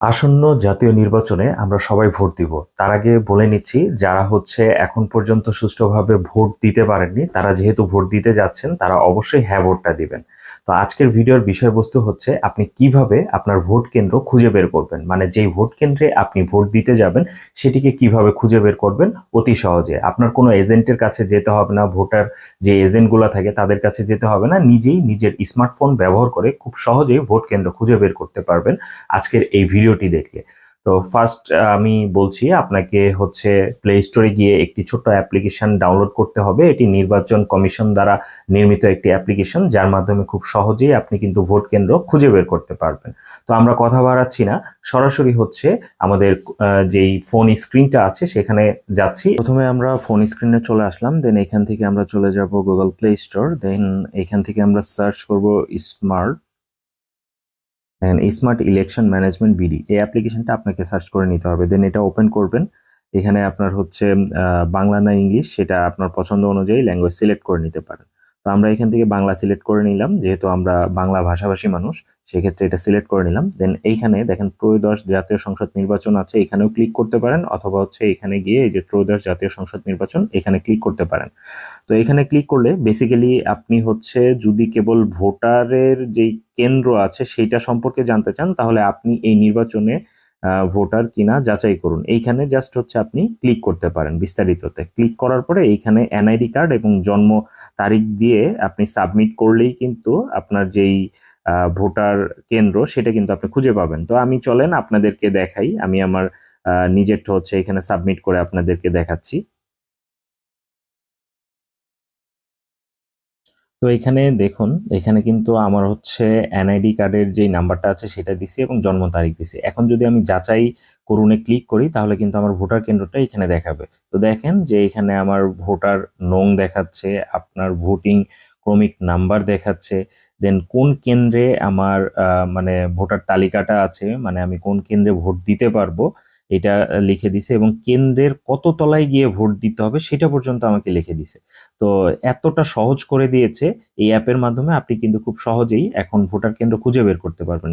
আসন্ন জাতীয় নির্বাচনে আমরা সবাই ভোট দিব। তার আগে বলে নিচ্ছি, যারা এখন পর্যন্ত সুষ্ঠুভাবে ভোট দিতে পারেননি, তারা যেহেতু ভোট দিতে যাচ্ছেন, তারা অবশ্যই হ্যাঁ ভোটটা দিবেন। তো আজকের ভিডিওর বিষয়বস্তু হচ্ছে আপনি কিভাবে আপনার ভোট কেন্দ্র খুঁজে বের করবেন। মানে যেই ভোট কেন্দ্রে আপনি ভোট দিতে যাবেন সেটিকে কিভাবে খুঁজে বের করবেন অতি সহজে। আপনার কোনো এজেন্টের কাছে যেতে হবে না, ভোটার যে এজেন্টগুলো থাকে তাদের কাছে যেতে হবে না, নিজেই নিজের স্মার্টফোন ব্যবহার করে খুব সহজেই ভোট কেন্দ্র খুঁজে বের করতে পারবেন আজকের এই ভিডিওটি দেখলে। তো ফার্স্ট আমি বলছি আপনাকে প্লে স্টোরে গিয়ে একটি ছোট্ট অ্যাপ্লিকেশন ডাউনলোড করতে হবে। এটি নির্বাচন কমিশন দ্বারা নির্মিত একটি অ্যাপ্লিকেশন, যার মাধ্যমে খুব সহজেই আপনি কিন্তু ভোট কেন্দ্র খুঁজে বের করতে পারবেন। তো আমরা কথা বাড়াচ্ছি না, সরাসরি আমাদের যেই ফোন স্ক্রিনটা আছে সেখানে যাচ্ছি। প্রথমে আমরা ফোন স্ক্রিনে চলে আসলাম, দেন এখান থেকে আমরা চলে যাব গুগল প্লে স্টোর, দেন এখান থেকে আমরা সার্চ করব smart smart election management BD. এই অ্যাপ্লিকেশনটা আপনাকে সার্চ করে নিতে হবে, দেন এটা ওপেন করবেন। এখানে আপনার বাংলা না ইংলিশ সেটা আপনার পছন্দ অনুযায়ী ল্যাঙ্গুয়েজ সিলেক্ট করে নিতে পারেন। তো আমরা এখান থেকে বাংলা সিলেক্ট করে নিলাম, যেহেতু আমরা বাংলা ভাষাভাষী মানুষ সেক্ষেত্রে এটা সিলেক্ট করে নিলাম। দেন এইখানে দেখেন ত্রয়োদশ জাতীয় সংসদ নির্বাচন আছে, এখানেও ক্লিক করতে পারেন, অথবা এখানে গিয়ে এই যে ত্রয়োদশ জাতীয় সংসদ নির্বাচন এখানে ক্লিক করতে পারেন। তো এখানে ক্লিক করলে বেসিক্যালি আপনি যদি কেবল ভোটারের যেই কেন্দ্র আছে সেইটা সম্পর্কে জানতে চান, তাহলে আপনি এই নির্বাচনে ভোটার কিনা যাচাই করুন, এইখানে জাস্ট আপনি ক্লিক করতে পারেন। বিস্তারিততে ক্লিক করার পরে এইখানে এনআইডি কার্ড এবং জন্ম তারিখ দিয়ে আপনি সাবমিট করলেই কিন্তু আপনার যেই ভোটার কেন্দ্র সেটা কিন্তু আপনি খুঁজে পাবেন। তো আমি চলেন আপনাদেরকে দেখাই, আমি আমার নিজেরটা এখানে সাবমিট করে আপনাদেরকে দেখাচ্ছি। তো এখানে দেখুন, এখানে কিন্তু আমার এনআইডি কার্ডের যে নাম্বারটা আছে সেটা দিছি এবং জন্ম তারিখ দিছি। এখন যদি আমি যাচাই করুনে ক্লিক করি তাহলে কিন্তু আমার ভোটার কেন্দ্রটা এখানে দেখাবে। তো দেখেন যে এখানে আমার ভোটার নং দেখাচ্ছে, আপনার ভোটিং ক্রমিক নাম্বার দেখাচ্ছে, দেন কোন কেন্দ্রে আমার মানে ভোটার তালিকাটা আছে, মানে আমি কোন কেন্দ্রে ভোট দিতে পারবো এটা লিখে দিছে, এবং কেন্দ্রের কত তলায় গিয়ে ভোট দিতে হবে সেটা পর্যন্ত আমাকে লিখে দিছে। তো এতটা সহজ করে দিয়েছে এই অ্যাপের মাধ্যমে, আপনি কিন্তু খুব সহজেই এখন ভোটার কেন্দ্র খুঁজে বের করতে পারবেন।